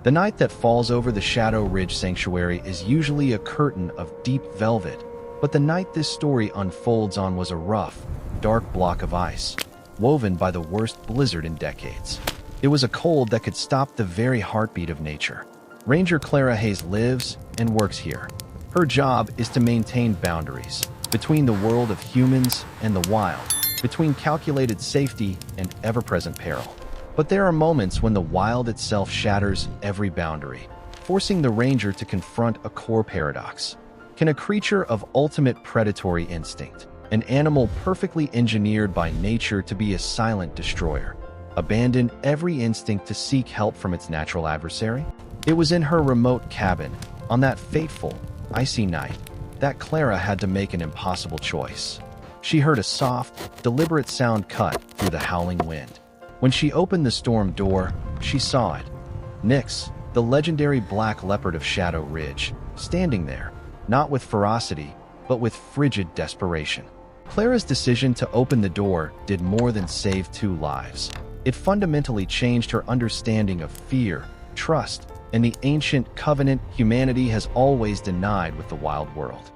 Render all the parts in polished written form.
The night that falls over the Shadow Ridge Sanctuary is usually a curtain of deep velvet, but the night this story unfolds on was a rough, dark block of ice, woven by the worst blizzard in decades. It was a cold that could stop the very heartbeat of nature. Ranger Clara Hayes lives and works here. Her job is to maintain boundaries between the world of humans and the wild, between calculated safety and ever-present peril. But there are moments when the wild itself shatters every boundary, forcing the ranger to confront a core paradox. Can a creature of ultimate predatory instinct, an animal perfectly engineered by nature to be a silent destroyer, abandon every instinct to seek help from its natural adversary? It was in her remote cabin, on that fateful, icy night, that Clara had to make an impossible choice. She heard a soft, deliberate sound cut through the howling wind. When she opened the storm door, she saw it. Nyx, the legendary Black Leopard of Shadow Ridge, standing there, not with ferocity, but with frigid desperation. Clara's decision to open the door did more than save 2 lives. It fundamentally changed her understanding of fear, trust, and the ancient covenant humanity has always denied with the wild world.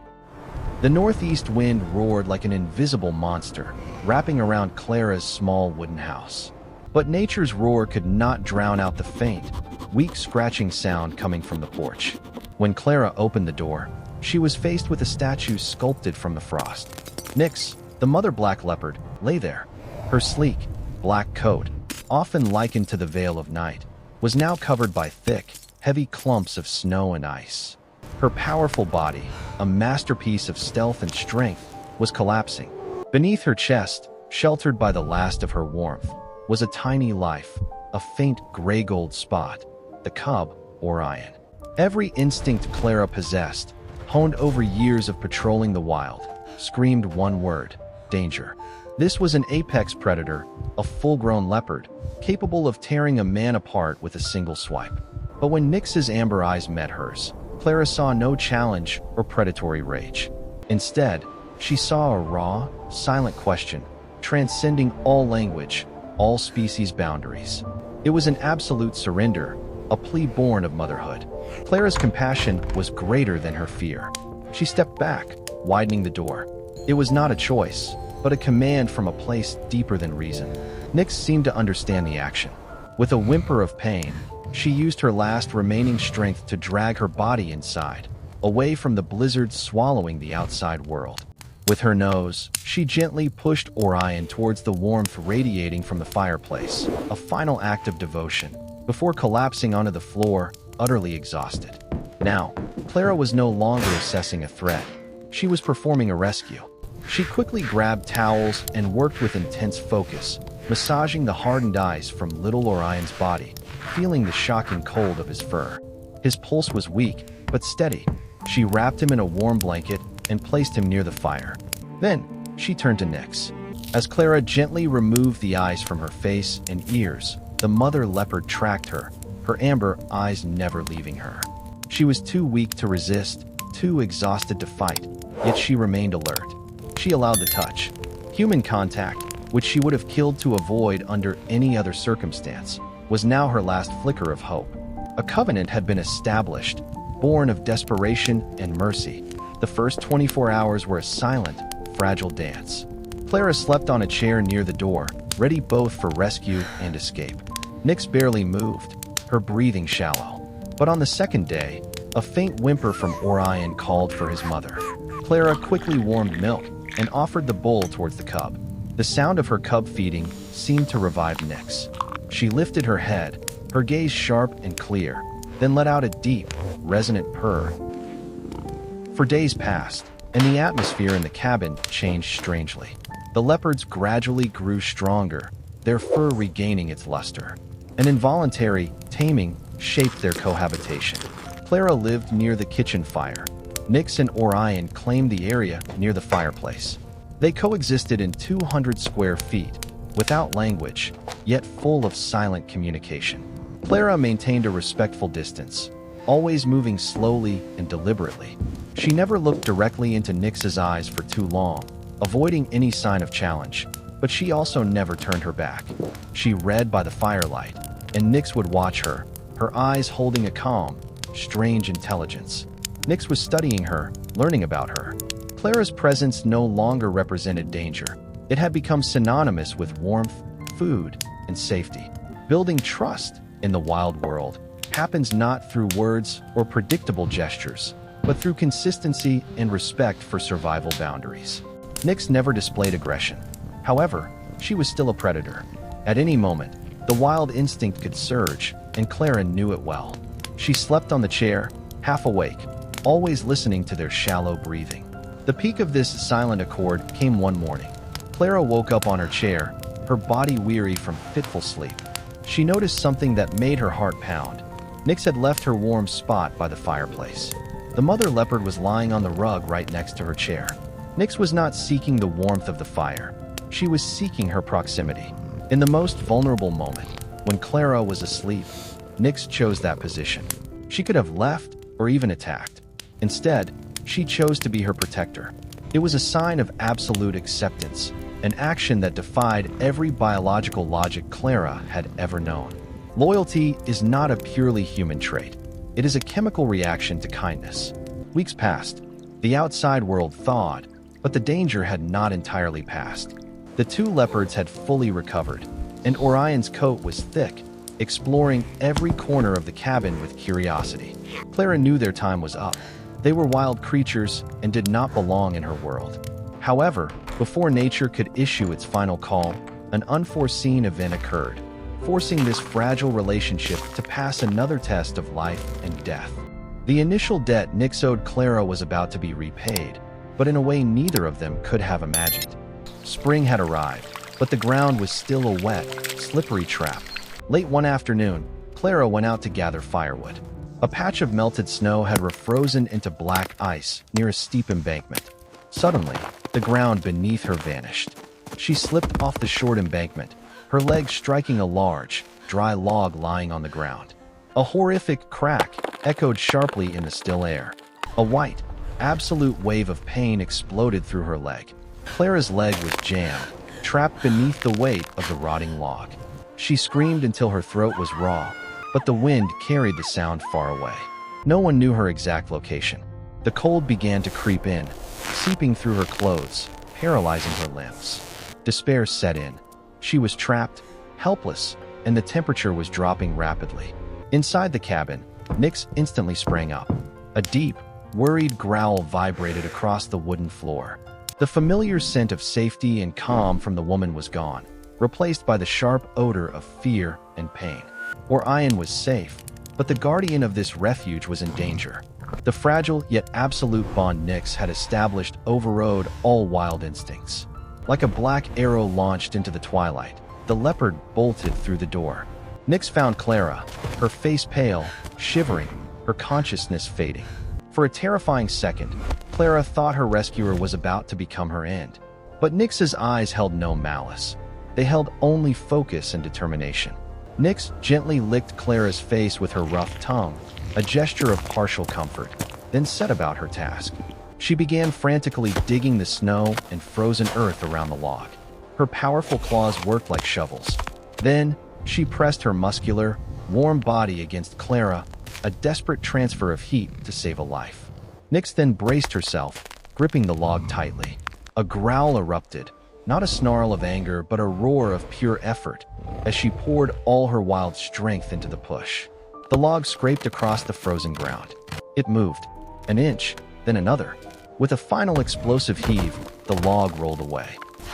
The northeast wind roared like an invisible monster, wrapping around Clara's small wooden house. But nature's roar could not drown out the faint, weak scratching sound coming from the porch. When Clara opened the door, she was faced with a statue sculpted from the frost. Nyx, the mother Black Leopard, lay there. Her sleek, black coat, often likened to the veil of night, was now covered by thick, heavy clumps of snow and ice. Her powerful body, a masterpiece of stealth and strength, was collapsing. Beneath her chest, sheltered by the last of her warmth, was a tiny life, a faint gray-gold spot, the cub, Orion. Every instinct Clara possessed, honed over years of patrolling the wild, screamed one word: danger. This was an apex predator, a full-grown leopard, capable of tearing a man apart with a single swipe. But when Nyx's amber eyes met hers, Clara saw no challenge or predatory rage. Instead, she saw a raw, silent question, transcending all language, all species boundaries. It was an absolute surrender, a plea born of motherhood. Clara's compassion was greater than her fear. She stepped back, widening the door. It was not a choice, but a command from a place deeper than reason. Nyx seemed to understand the action. With a whimper of pain, she used her last remaining strength to drag her body inside, away from the blizzard swallowing the outside world. With her nose, she gently pushed Orion towards the warmth radiating from the fireplace, a final act of devotion, before collapsing onto the floor, utterly exhausted. Now, Clara was no longer assessing a threat. She was performing a rescue. She quickly grabbed towels and worked with intense focus, massaging the hardened ice from little Orion's body, feeling the shocking cold of his fur. His pulse was weak, but steady. She wrapped him in a warm blanket and placed him near the fire. Then, she turned to Nyx. As Clara gently removed the ice from her face and ears, the mother leopard tracked her, her amber eyes never leaving her. She was too weak to resist, too exhausted to fight, yet she remained alert. She allowed the touch. Human contact, which she would have killed to avoid under any other circumstance, was now her last flicker of hope. A covenant had been established, born of desperation and mercy. The first 24 hours were a silent, fragile dance. Clara slept on a chair near the door, ready both for rescue and escape. Nyx barely moved, her breathing shallow. But on the second day, a faint whimper from Orion called for his mother. Clara quickly warmed milk and offered the bowl towards the cub. The sound of her cub feeding seemed to revive Nyx. She lifted her head, her gaze sharp and clear, then let out a deep, resonant purr. For days passed, and the atmosphere in the cabin changed strangely. The leopards gradually grew stronger, their fur regaining its luster. An involuntary taming shaped their cohabitation. Clara lived near the kitchen fire. Nyx and Orion claimed the area near the fireplace. They coexisted in 200 square feet, without language, yet full of silent communication. Clara maintained a respectful distance, always moving slowly and deliberately. She never looked directly into Nyx's eyes for too long, avoiding any sign of challenge, but she also never turned her back. She read by the firelight, and Nyx would watch her, her eyes holding a calm, strange intelligence. Nyx was studying her, learning about her. Clara's presence no longer represented danger. It had become synonymous with warmth, food, and safety. Building trust in the wild world happens not through words or predictable gestures, but through consistency and respect for survival boundaries. Nyx never displayed aggression. However, she was still a predator. At any moment, the wild instinct could surge, and Clara knew it well. She slept on the chair, half awake, always listening to their shallow breathing. The peak of this silent accord came one morning. Clara woke up on her chair, her body weary from fitful sleep. She noticed something that made her heart pound. Nyx had left her warm spot by the fireplace. The mother leopard was lying on the rug right next to her chair. Nyx was not seeking the warmth of the fire. She was seeking her proximity. In the most vulnerable moment, when Clara was asleep, Nyx chose that position. She could have left or even attacked. Instead, she chose to be her protector. It was a sign of absolute acceptance, an action that defied every biological logic Clara had ever known. Loyalty is not a purely human trait. It is a chemical reaction to kindness. Weeks passed. The outside world thawed, but the danger had not entirely passed. The two leopards had fully recovered, and Orion's coat was thick, exploring every corner of the cabin with curiosity. Clara knew their time was up. They were wild creatures and did not belong in her world. However, before nature could issue its final call, an unforeseen event occurred, forcing this fragile relationship to pass another test of life and death. The initial debt Nyx owed Clara was about to be repaid, but in a way neither of them could have imagined. Spring had arrived, but the ground was still a wet, slippery trap. Late one afternoon, Clara went out to gather firewood. A patch of melted snow had refrozen into black ice near a steep embankment. Suddenly, the ground beneath her vanished. She slipped off the short embankment, her leg striking a large, dry log lying on the ground. A horrific crack echoed sharply in the still air. A white, absolute wave of pain exploded through her leg. Clara's leg was jammed, trapped beneath the weight of the rotting log. She screamed until her throat was raw, but the wind carried the sound far away. No one knew her exact location. The cold began to creep in, seeping through her clothes, paralyzing her limbs. Despair set in. She was trapped, helpless, and the temperature was dropping rapidly. Inside the cabin, Nyx instantly sprang up. A deep, worried growl vibrated across the wooden floor. The familiar scent of safety and calm from the woman was gone, replaced by the sharp odor of fear and pain. Orion was safe, but the guardian of this refuge was in danger. The fragile yet absolute bond Nyx had established overrode all wild instincts. Like a black arrow launched into the twilight, the leopard bolted through the door. Nyx found Clara, her face pale, shivering, her consciousness fading. For a terrifying second, Clara thought her rescuer was about to become her end. But Nyx's eyes held no malice. They held only focus and determination. Nyx gently licked Clara's face with her rough tongue, a gesture of partial comfort, then set about her task. She began frantically digging the snow and frozen earth around the log. Her powerful claws worked like shovels. Then, she pressed her muscular, warm body against Clara, a desperate transfer of heat to save a life. Nyx then braced herself, gripping the log tightly. A growl erupted, not a snarl of anger but a roar of pure effort, as she poured all her wild strength into the push. The log scraped across the frozen ground. It moved, an inch, then another. With a final explosive heave, the log rolled away.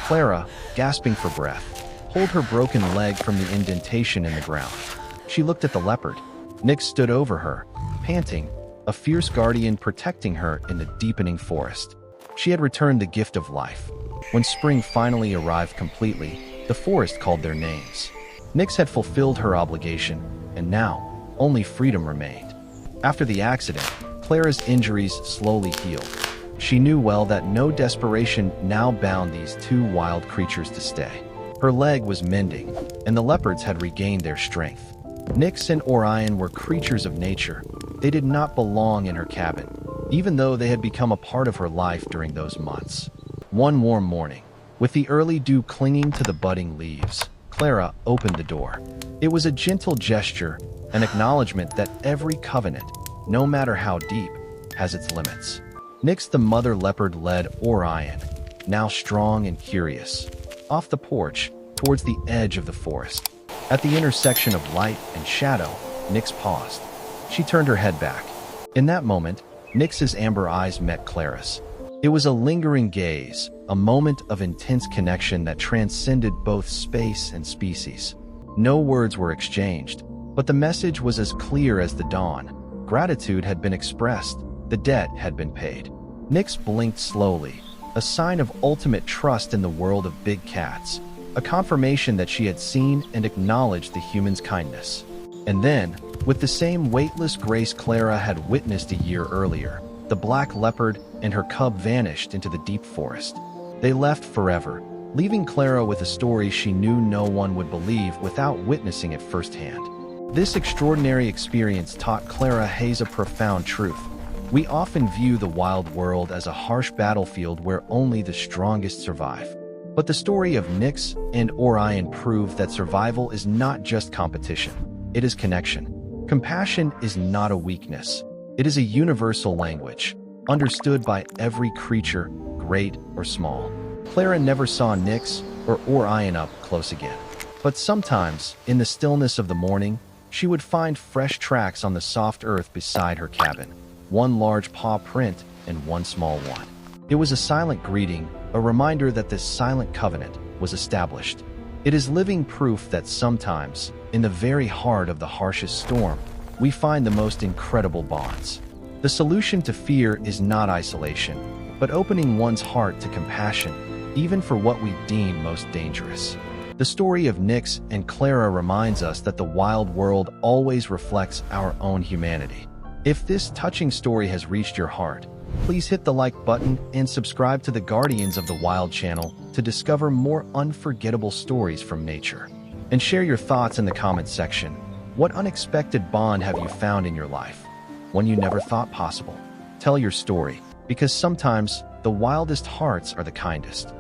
Clara, gasping for breath, pulled her broken leg from the indentation in the ground. She looked at the leopard. Nyx stood over her, panting, a fierce guardian protecting her in the deepening forest. She had returned the gift of life. When spring finally arrived completely, the forest called their names. Nyx had fulfilled her obligation, and now, only freedom remained. After the accident, Clara's injuries slowly healed. She knew well that no desperation now bound these two wild creatures to stay. Her leg was mending, and the leopards had regained their strength. Nyx and Orion were creatures of nature. They did not belong in her cabin, even though they had become a part of her life during those months. One warm morning, with the early dew clinging to the budding leaves, Clara opened the door. It was a gentle gesture, an acknowledgement that every covenant, no matter how deep, has its limits. Nyx the mother leopard led Orion, now strong and curious, off the porch towards the edge of the forest. At the intersection of light and shadow, Nyx paused. She turned her head back. In that moment, Nyx's amber eyes met Clara's. It was a lingering gaze, a moment of intense connection that transcended both space and species. No words were exchanged, but the message was as clear as the dawn. Gratitude had been expressed, the debt had been paid. Nyx blinked slowly, a sign of ultimate trust in the world of big cats, a confirmation that she had seen and acknowledged the human's kindness. And then, with the same weightless grace Clara had witnessed a year earlier, the Black Leopard and her cub vanished into the deep forest. They left forever, leaving Clara with a story she knew no one would believe without witnessing it firsthand. This extraordinary experience taught Clara Hayes a profound truth. We often view the wild world as a harsh battlefield where only the strongest survive. But the story of Nyx and Orion proved that survival is not just competition, it is connection. Compassion is not a weakness. It is a universal language, understood by every creature, great or small. Clara never saw Nyx or Orion up close again. But sometimes, in the stillness of the morning, she would find fresh tracks on the soft earth beside her cabin, one large paw print and one small one. It was a silent greeting, a reminder that this silent covenant was established. It is living proof that sometimes, in the very heart of the harshest storm, we find the most incredible bonds. The solution to fear is not isolation, but opening one's heart to compassion, even for what we deem most dangerous. The story of Nyx and Clara reminds us that the wild world always reflects our own humanity. If this touching story has reached your heart, please hit the like button and subscribe to the Guardians of the Wild channel to discover more unforgettable stories from nature. And share your thoughts in the comments section. What unexpected bond have you found in your life? One you never thought possible? Tell your story, because sometimes the wildest hearts are the kindest.